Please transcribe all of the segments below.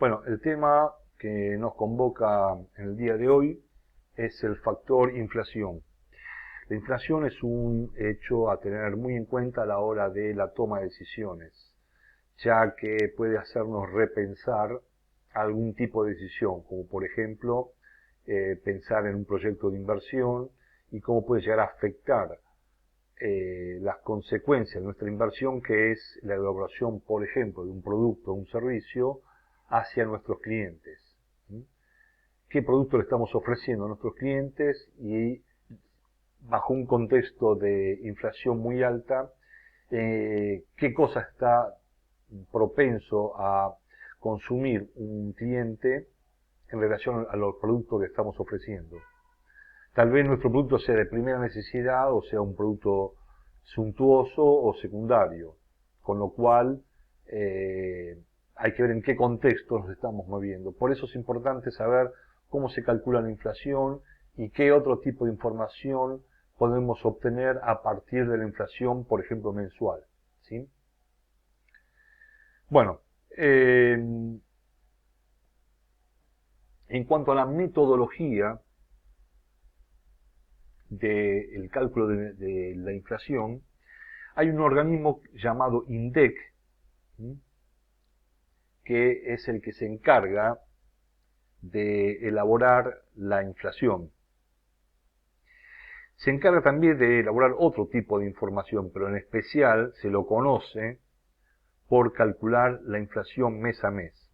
Bueno, el tema que nos convoca en el día de hoy es el factor inflación. La inflación es un hecho a tener muy en cuenta a la hora de la toma de decisiones, ya que puede hacernos repensar algún tipo de decisión, como por ejemplo pensar en un proyecto de inversión y cómo puede llegar a afectar las consecuencias de nuestra inversión, que es la elaboración, por ejemplo, de un producto o un servicio hacia nuestros clientes. ¿Qué producto le estamos ofreciendo a nuestros clientes? Y bajo un contexto de inflación muy alta, qué cosa está propenso a consumir un cliente en relación a los productos que estamos ofreciendo. Tal vez nuestro producto sea de primera necesidad o sea un producto suntuoso o secundario, con lo cual hay que ver en qué contexto nos estamos moviendo. Por eso es importante saber cómo se calcula la inflación y qué otro tipo de información podemos obtener a partir de la inflación, por ejemplo, mensual, ¿sí? Bueno, en cuanto a la metodología del cálculo de la inflación, hay un organismo llamado INDEC, que es el que se encarga de elaborar la inflación. Se encarga también de elaborar otro tipo de información, pero en especial se lo conoce por calcular la inflación mes a mes.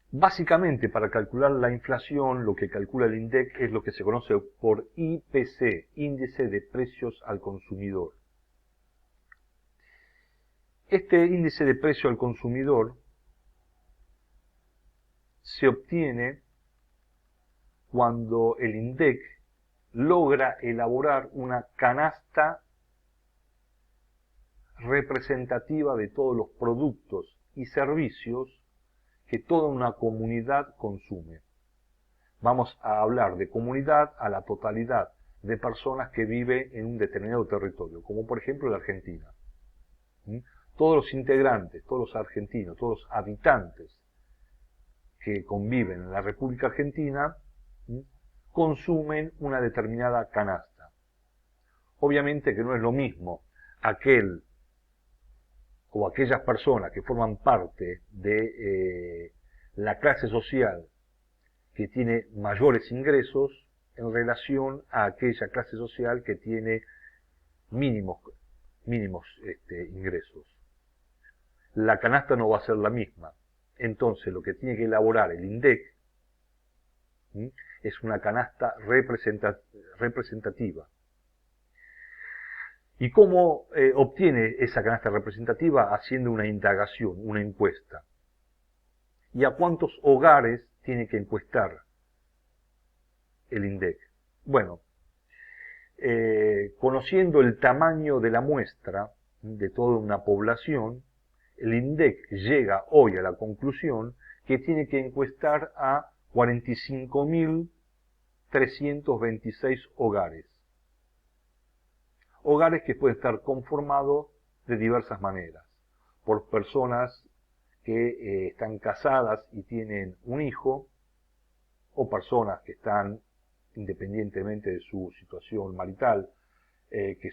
Básicamente, para calcular la inflación, lo que calcula el INDEC es lo que se conoce por IPC, Índice de Precios al Consumidor. Este índice de precio al consumidor se obtiene cuando el INDEC logra elaborar una canasta representativa de todos los productos y servicios que toda una comunidad consume. Vamos a hablar de comunidad a la totalidad de personas que viven en un determinado territorio, como por ejemplo la Argentina. Todos los integrantes, todos los argentinos, todos los habitantes que conviven en la República Argentina consumen una determinada canasta. Obviamente que no es lo mismo aquel o aquellas personas que forman parte de la clase social que tiene mayores ingresos en relación a aquella clase social que tiene mínimos ingresos. La canasta no va a ser la misma. Entonces lo que tiene que elaborar el INDEC es una canasta representativa. ¿Y cómo obtiene esa canasta representativa? Haciendo una indagación, una encuesta. ¿Y a cuántos hogares tiene que encuestar el INDEC? Bueno, conociendo el tamaño de la muestra de toda una población, el INDEC llega hoy a la conclusión que tiene que encuestar a 45.326 hogares. Hogares que pueden estar conformados de diversas maneras, por personas que están casadas y tienen un hijo, o personas que están, independientemente de su situación marital, que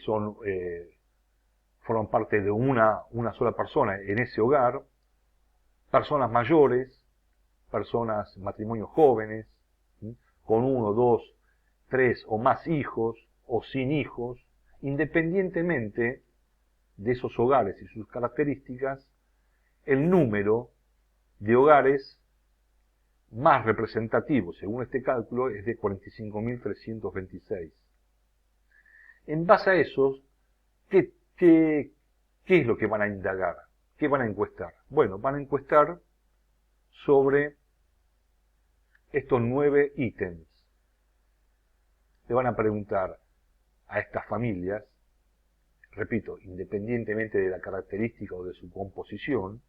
forman parte de una sola persona en ese hogar, personas mayores, personas, matrimonios jóvenes, con 1, 2, 3 o más hijos, o sin hijos, independientemente de esos hogares y sus características, el número de hogares más representativo, según este cálculo, es de 45.326. En base a eso, ¿qué es lo que van a indagar? ¿Qué van a encuestar? Bueno, van a encuestar sobre estos 9 ítems. Le van a preguntar a estas familias, repito, independientemente de la característica o de su composición,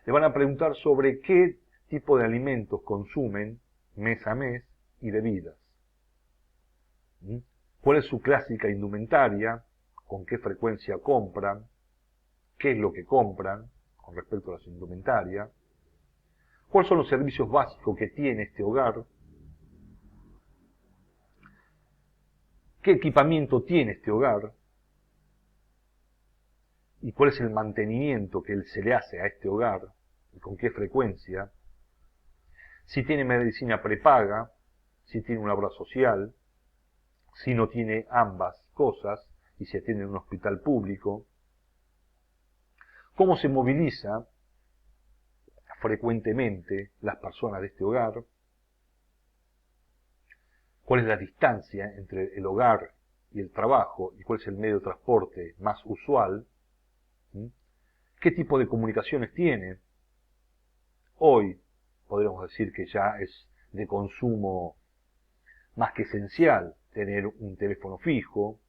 le van a preguntar sobre qué tipo de alimentos consumen mes a mes y bebidas. ¿Cuál es su clásica indumentaria? ¿Con qué frecuencia compran? ¿Qué es lo que compran? con respecto a la indumentaria, cuáles son los servicios básicos que tiene este hogar, qué equipamiento tiene este hogar y cuál es el mantenimiento que se le hace a este hogar y con qué frecuencia, si tiene medicina prepaga, si tiene una obra social, si no tiene ambas cosas y se atiende en un hospital público, cómo se moviliza frecuentemente las personas de este hogar, cuál es la distancia entre el hogar y el trabajo y cuál es el medio de transporte más usual, qué tipo de comunicaciones tiene. Hoy podríamos decir que ya es de consumo más que esencial tener un teléfono fijo,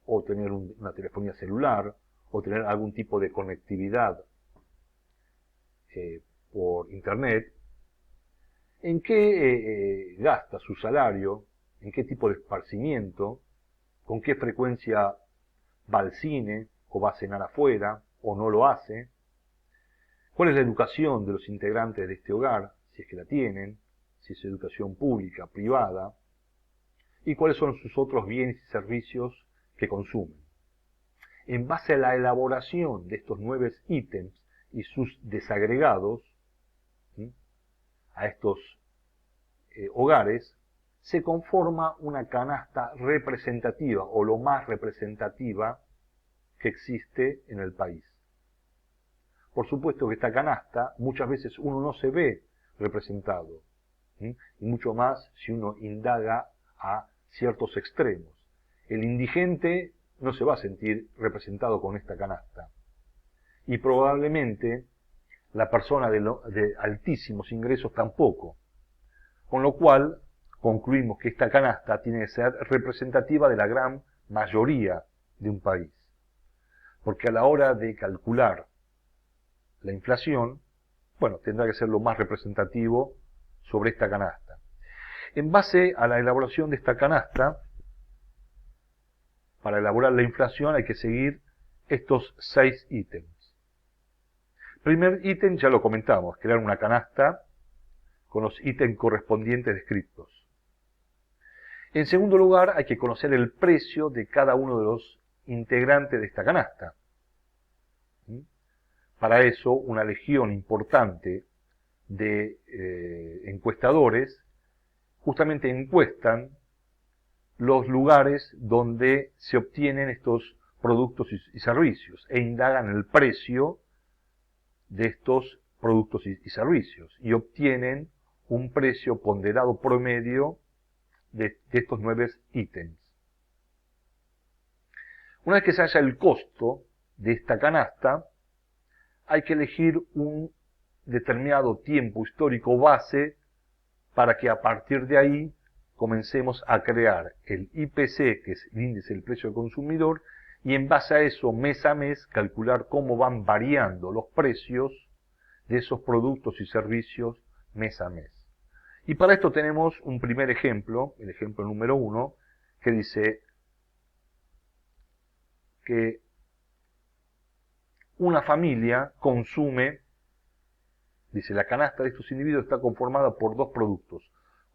o tener una telefonía celular, o tener algún tipo de conectividad por internet. ¿En qué gasta su salario? ¿En qué tipo de esparcimiento? ¿Con qué frecuencia va al cine o va a cenar afuera o no lo hace? ¿Cuál es la educación de los integrantes de este hogar, si es que la tienen, si es educación pública, privada? ¿Y cuáles son sus otros bienes y servicios que consumen? En base a la elaboración de estos 9 ítems y sus desagregados, a estos hogares, se conforma una canasta representativa o lo más representativa que existe en el país. Por supuesto que esta canasta muchas veces uno no se ve representado, y mucho más si uno indaga a ciertos extremos. El indigente no se va a sentir representado con esta canasta y probablemente la persona de altísimos ingresos tampoco, con lo cual concluimos que esta canasta tiene que ser representativa de la gran mayoría de un país, porque a la hora de calcular la inflación, bueno, tendrá que ser lo más representativo sobre esta canasta. En base a la elaboración de esta canasta, para elaborar la inflación hay que seguir estos 6 ítems. Primer ítem ya lo comentamos, crear una canasta con los ítems correspondientes descritos. En segundo lugar, hay que conocer el precio de cada uno de los integrantes de esta canasta. Para eso, una legión importante de encuestadores justamente encuestan los lugares donde se obtienen estos productos y servicios e indagan el precio de estos productos y servicios y obtienen un precio ponderado promedio de estos 9 ítems. Una vez que se haya el costo de esta canasta, hay que elegir un determinado tiempo histórico base para que a partir de ahí comencemos a crear el IPC, que es el índice del precio del consumidor, y en base a eso, mes a mes, calcular cómo van variando los precios de esos productos y servicios mes a mes. Y para esto tenemos un primer ejemplo, el ejemplo número 1, que dice que una familia consume, dice, la canasta de estos individuos está conformada por 2 productos,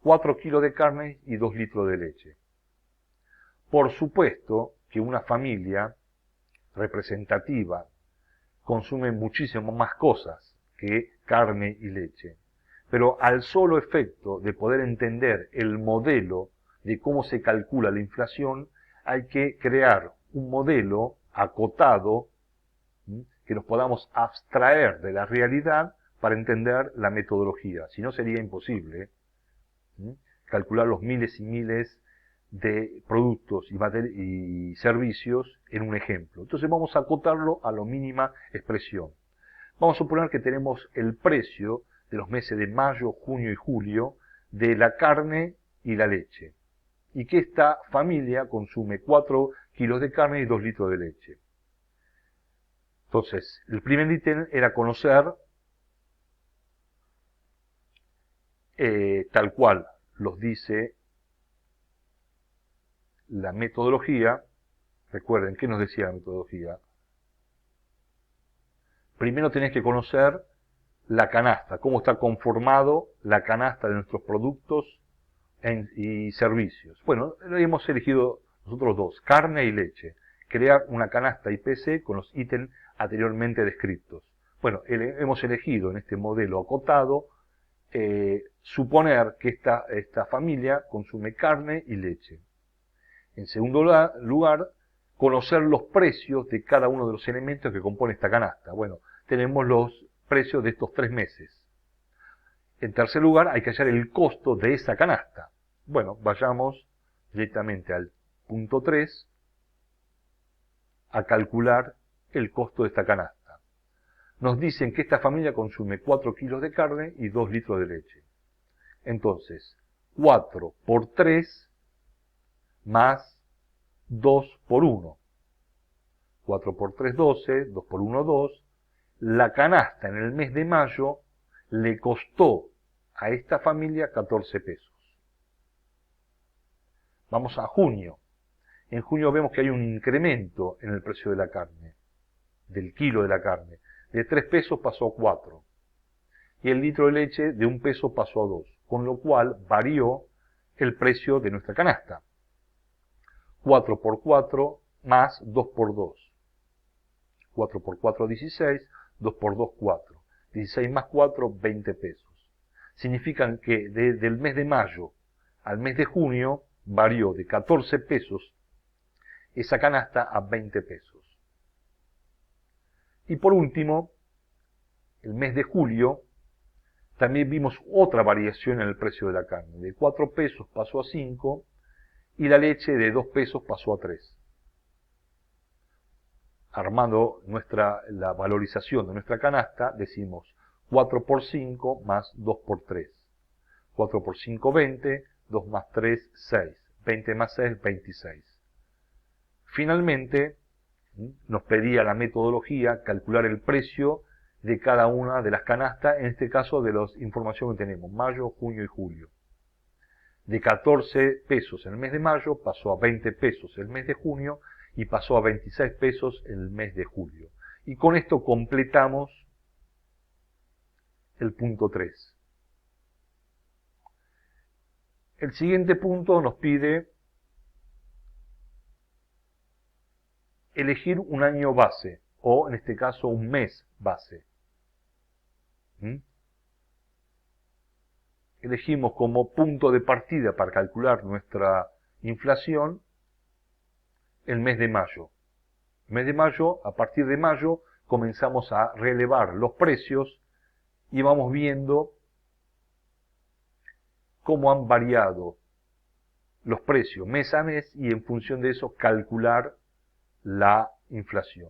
4 kilos de carne y 2 litros de leche. Por supuesto que una familia representativa consume muchísimo más cosas que carne y leche. Pero al solo efecto de poder entender el modelo de cómo se calcula la inflación, hay que crear un modelo acotado, que nos podamos abstraer de la realidad para entender la metodología. Si no, sería imposible calcular los miles y miles de productos y servicios en un ejemplo. Entonces vamos a acotarlo a la mínima expresión. Vamos a suponer que tenemos el precio de los meses de mayo, junio y julio de la carne y la leche, y que esta familia consume 4 kilos de carne y 2 litros de leche. Entonces, el primer ítem era conocer tal cual los dice la metodología. Recuerden, ¿qué nos decía la metodología? primero tenés que conocer la canasta, cómo está conformado la canasta de nuestros productos y servicios. Bueno, hemos elegido nosotros dos, carne y leche. Crear una canasta IPC con los ítems anteriormente descritos. Bueno, hemos elegido en este modelo acotado suponer que esta familia consume carne y leche. En segundo lugar, conocer los precios de cada uno de los elementos que compone esta canasta. Bueno, tenemos los precios de estos 3 meses. En tercer lugar, hay que hallar el costo de esa canasta. Bueno, vayamos directamente al punto 3 a calcular el costo de esta canasta. Nos dicen que esta familia consume 4 kilos de carne y 2 litros de leche. Entonces, 4 por 3 más 2 por 1. 4 por 3, 12, 2 por 1, 2. La canasta en el mes de mayo le costó a esta familia 14 pesos. Vamos a junio. En junio vemos que hay un incremento en el precio de la carne, del kilo de la carne. De 3 pesos pasó a 4. Y el litro de leche de 1 peso pasó a 2. Con lo cual varió el precio de nuestra canasta. 4 por 4 más 2 por 2. 4 por 4, 16. 2 por 2, 4. 16 más 4, 20 pesos. Significan que desde el mes de mayo al mes de junio varió de 14 pesos esa canasta a 20 pesos. Y por último, el mes de julio, también vimos otra variación en el precio de la carne. De 4 pesos pasó a 5 y la leche de 2 pesos pasó a 3. Armando la valorización de nuestra canasta, decimos 4 por 5 más 2 por 3. 4 por 5, 20, 2 más 3, 6. 20 más 6, 26. Finalmente, nos pedía la metodología calcular el precio de cada una de las canastas, en este caso de la información que tenemos, mayo, junio y julio. De 14 pesos en el mes de mayo pasó a 20 pesos el mes de junio y pasó a 26 pesos el mes de julio. Y con esto completamos el punto 3. El siguiente punto nos pide elegir un año base, o en este caso un mes base. Elegimos como punto de partida para calcular nuestra inflación el mes de mayo. El mes de mayo, a partir de mayo, comenzamos a relevar los precios y vamos viendo cómo han variado los precios mes a mes y en función de eso calcular la inflación.